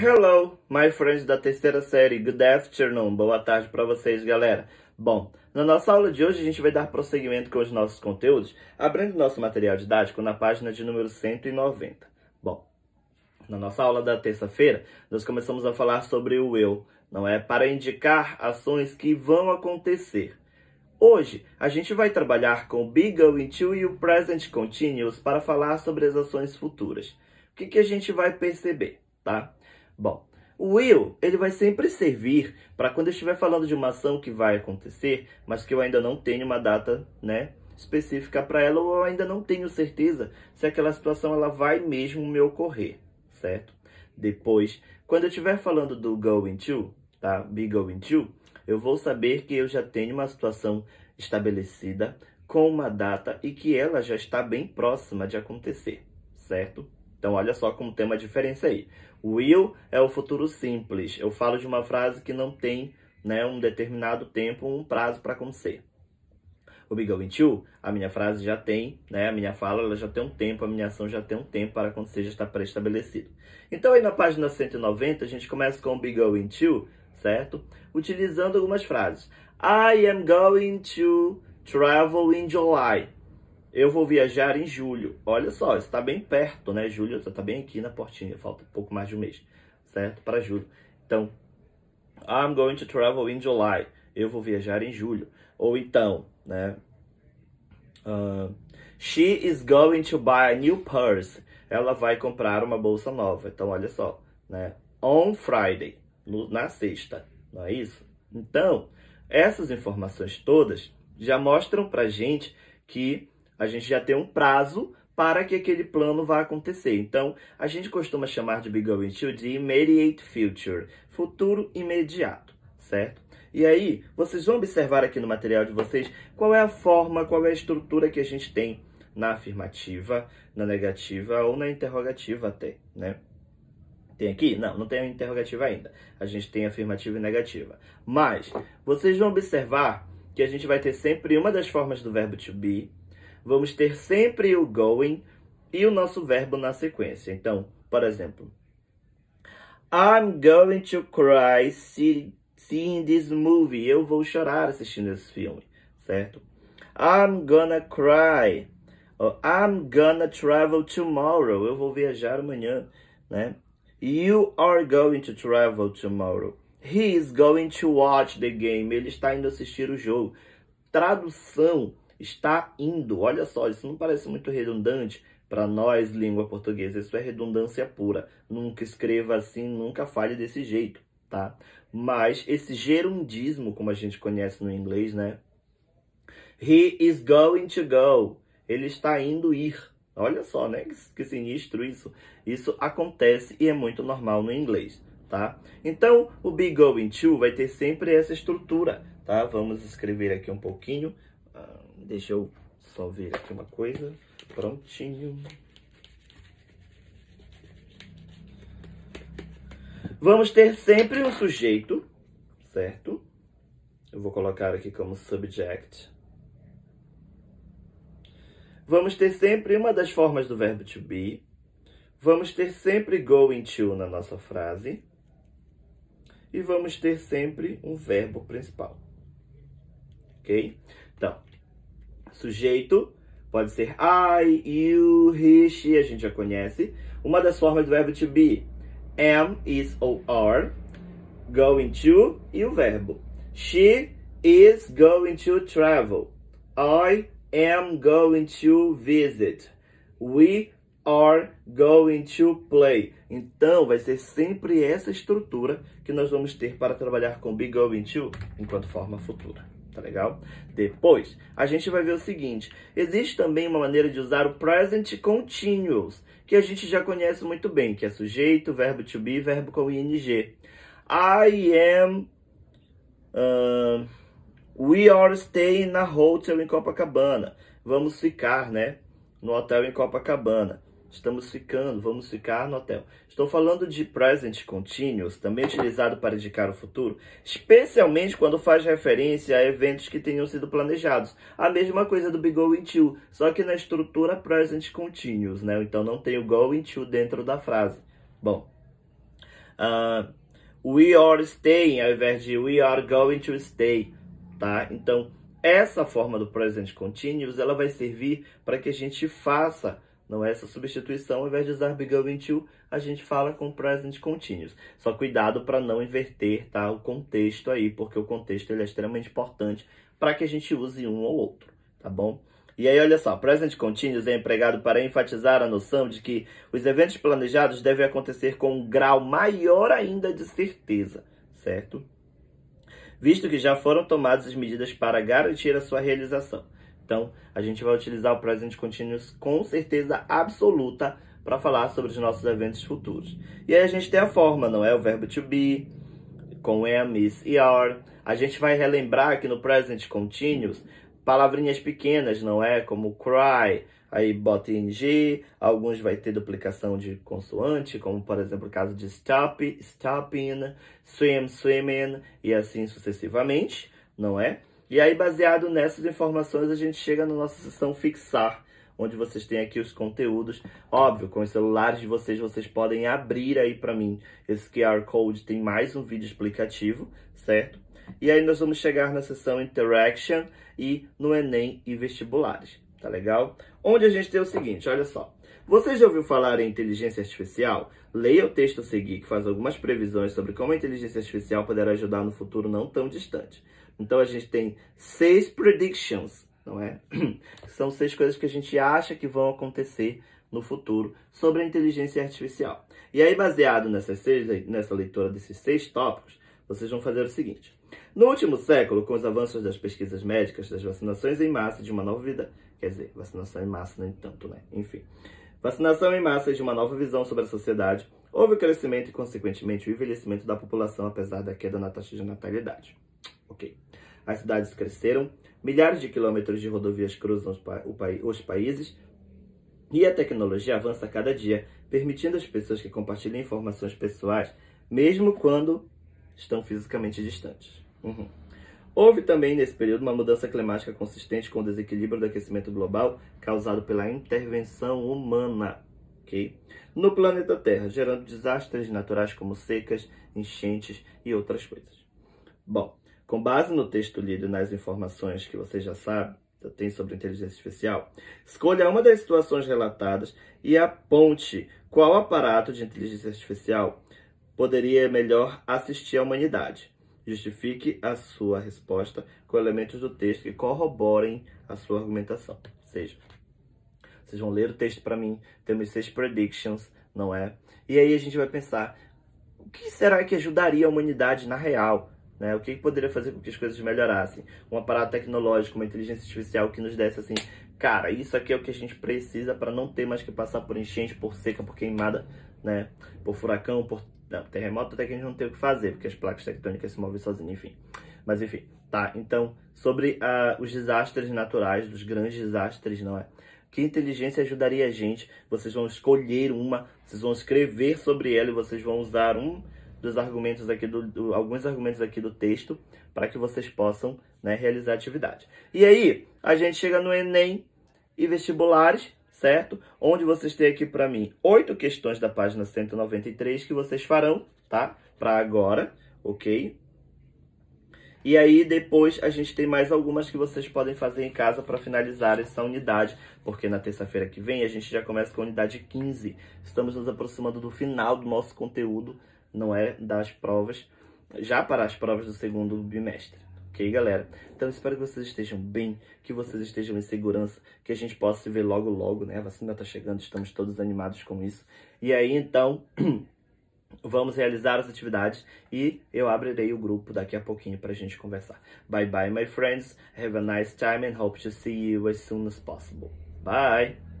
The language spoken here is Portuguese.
Hello, my friends da terceira série. Good afternoon. Boa tarde para vocês, galera. Bom, na nossa aula de hoje a gente vai dar prosseguimento com os nossos conteúdos, abrindo nosso material didático na página de número 190. Bom, na nossa aula da terça-feira, nós começamos a falar sobre o will, não é? Para indicar ações que vão acontecer. Hoje, a gente vai trabalhar com o be going to e o present continuous para falar sobre as ações futuras. O que a gente vai perceber, tá? Bom, o will, ele vai sempre servir para quando eu estiver falando de uma ação que vai acontecer, mas que eu ainda não tenho uma data, né, específica para ela, ou eu ainda não tenho certeza se aquela situação ela vai mesmo me ocorrer, certo? Depois, quando eu estiver falando do going to, tá? Be going to, eu vou saber que eu já tenho uma situação estabelecida com uma data e que ela já está bem próxima de acontecer, certo? Então, olha só como tem uma diferença aí. O will é o futuro simples. Eu falo de uma frase que não tem, né, um determinado tempo, um prazo para acontecer. O be going to, a minha frase já tem, né, a minha fala ela já tem um tempo, a minha ação já tem um tempo para acontecer, já está pré-estabelecido. Então, aí na página 190, a gente começa com o be going to, certo? Utilizando algumas frases. I am going to travel in July. Eu vou viajar em julho. Olha só, está bem perto, né? Julho está bem aqui na portinha. Falta um pouco mais de um mês, certo? Para julho. Então, I'm going to travel in July. Eu vou viajar em julho. Ou então, né? She is going to buy a new purse. Ela vai comprar uma bolsa nova. Então, olha só, né? On Friday. Na sexta. Não é isso? Então, essas informações todas já mostram pra gente que a gente já tem um prazo para que aquele plano vá acontecer. Então, a gente costuma chamar de be going to de immediate future, futuro imediato, certo? E aí, vocês vão observar aqui no material de vocês qual é a forma, qual é a estrutura que a gente tem na afirmativa, na negativa ou na interrogativa até, né? Tem aqui? Não tem a interrogativa ainda. A gente tem afirmativa e negativa. Mas, vocês vão observar que a gente vai ter sempre uma das formas do verbo to be, vamos ter sempre o going e o nosso verbo na sequência. Então, por exemplo, I'm going to cry seeing this movie. Eu vou chorar assistindo esse filme, certo? I'm gonna cry. Or, I'm gonna travel tomorrow. Eu vou viajar amanhã, né? You are going to travel tomorrow. He is going to watch the game. Ele está indo assistir o jogo. Tradução: está indo. Olha só, isso não parece muito redundante para nós, língua portuguesa. Isso é redundância pura. Nunca escreva assim, nunca fale desse jeito, tá? Mas esse gerundismo, como a gente conhece no inglês, né? He is going to go. Ele está indo ir. Olha só, né? Que sinistro isso. Isso acontece e é muito normal no inglês, tá? Então, o be going to vai ter sempre essa estrutura, tá? Vamos escrever aqui um pouquinho. Deixa eu só ver aqui uma coisa. Prontinho. Vamos ter sempre um sujeito, certo? Eu vou colocar aqui como subject. Vamos ter sempre uma das formas do verbo to be. Vamos ter sempre going to na nossa frase. E vamos ter sempre um verbo principal. Ok? Então, sujeito pode ser I, you, he, she, a gente já conhece. Uma das formas do verbo to be, am, is ou are. Going to e o verbo. She is going to travel. I am going to visit. We are going to play. Então, vai ser sempre essa estrutura que nós vamos ter para trabalhar com be going to enquanto forma futura. Tá legal? Depois, a gente vai ver o seguinte. Existe também uma maneira de usar o present continuous, que a gente já conhece muito bem, que é sujeito, verbo to be, verbo com ing. I am... we are staying na hotel em Copacabana. Vamos ficar, né, no hotel em Copacabana. Estamos ficando, vamos ficar no hotel. Estou falando de present continuous, também utilizado para indicar o futuro, especialmente quando faz referência a eventos que tenham sido planejados. A mesma coisa do be going to, só que na estrutura present continuous, né? Então não tem o going to dentro da frase. Bom, We are staying, ao invés de we are going to stay, tá? Então, essa forma do present continuous, ela vai servir para que a gente faça, não é, essa substituição, ao invés de usar be going to, a gente fala com present continuous. Só cuidado para não inverter, tá, o contexto aí, porque o contexto ele é extremamente importante para que a gente use um ou outro, tá bom? E aí, olha só, present continuous é empregado para enfatizar a noção de que os eventos planejados devem acontecer com um grau maior ainda de certeza, certo? Visto que já foram tomadas as medidas para garantir a sua realização. Então, a gente vai utilizar o present continuous com certeza absoluta para falar sobre os nossos eventos futuros. E aí a gente tem a forma, não é? O verbo to be, com am, is e are. A gente vai relembrar que no present continuous, palavrinhas pequenas, não é? Como cry, aí bota ing, alguns vai ter duplicação de consoante, como por exemplo o caso de stop, stopping, swim, swimming, e assim sucessivamente, não é? E aí, baseado nessas informações, a gente chega na nossa seção fixar, onde vocês têm aqui os conteúdos. Óbvio, com os celulares de vocês, vocês podem abrir aí para mim esse QR Code, tem mais um vídeo explicativo, certo? E aí nós vamos chegar na seção Interaction e no Enem e Vestibulares, tá legal? Onde a gente tem o seguinte, olha só. Você já ouviu falar em inteligência artificial? Leia o texto a seguir, que faz algumas previsões sobre como a inteligência artificial poderá ajudar no futuro não tão distante. Então a gente tem 6 predictions, não é? São 6 coisas que a gente acha que vão acontecer no futuro sobre a inteligência artificial. E aí, baseado nessa leitura desses 6 tópicos, vocês vão fazer o seguinte. No último século, com os avanços das pesquisas médicas, das vacinações em massa de uma nova vida... Quer dizer, vacinação em massa nem tanto, né? Enfim. Vacinação em massa de uma nova visão sobre a sociedade, houve o crescimento e, consequentemente, o envelhecimento da população, apesar da queda na taxa de natalidade. Ok. As cidades cresceram, milhares de quilômetros de rodovias cruzam os países e a tecnologia avança a cada dia, permitindo às pessoas que compartilhem informações pessoais, mesmo quando estão fisicamente distantes. Houve também, nesse período, uma mudança climática consistente com o desequilíbrio do aquecimento global causado pela intervenção humana, okay? No planeta Terra, gerando desastres naturais como secas, enchentes e outras coisas. Bom, com base no texto lido e nas informações que você já sabe, já tem sobre inteligência artificial, escolha uma das situações relatadas e aponte qual aparato de inteligência artificial poderia melhor assistir à humanidade. Justifique a sua resposta com elementos do texto que corroborem a sua argumentação. Ou seja, vocês vão ler o texto para mim, temos 6 predictions, não é? E aí a gente vai pensar, o que será que ajudaria a humanidade na real? Né? O que poderia fazer com que as coisas melhorassem? Um aparato tecnológico, uma inteligência artificial que nos desse assim, cara, isso aqui é o que a gente precisa para não ter mais que passar por enchente, por seca, por queimada, né? Por furacão, por terremoto, até que a gente não tem o que fazer, porque as placas tectônicas se movem sozinhas, enfim. Mas enfim, tá? Então, sobre os desastres naturais, os grandes desastres, não é? Que inteligência ajudaria a gente? Vocês vão escolher uma, vocês vão escrever sobre ela e vocês vão usar dos argumentos aqui alguns argumentos aqui do texto para que vocês possam, né, realizar a atividade. E aí, a gente chega no Enem e Vestibulares, certo? Onde vocês têm aqui para mim 8 questões da página 193 que vocês farão, tá? Para agora, ok? E aí depois a gente tem mais algumas que vocês podem fazer em casa para finalizar essa unidade, porque na terça-feira que vem a gente já começa com a unidade 15. Estamos nos aproximando do final do nosso conteúdo, não é? Das provas, já para as provas do segundo bimestre. Ok, galera? Então, espero que vocês estejam bem, que vocês estejam em segurança, que a gente possa se ver logo, logo, né? A vacina tá chegando, estamos todos animados com isso. E aí, então, vamos realizar as atividades e eu abrirei o grupo daqui a pouquinho pra gente conversar. Bye, bye, my friends. Have a nice time and hope to see you as soon as possible. Bye!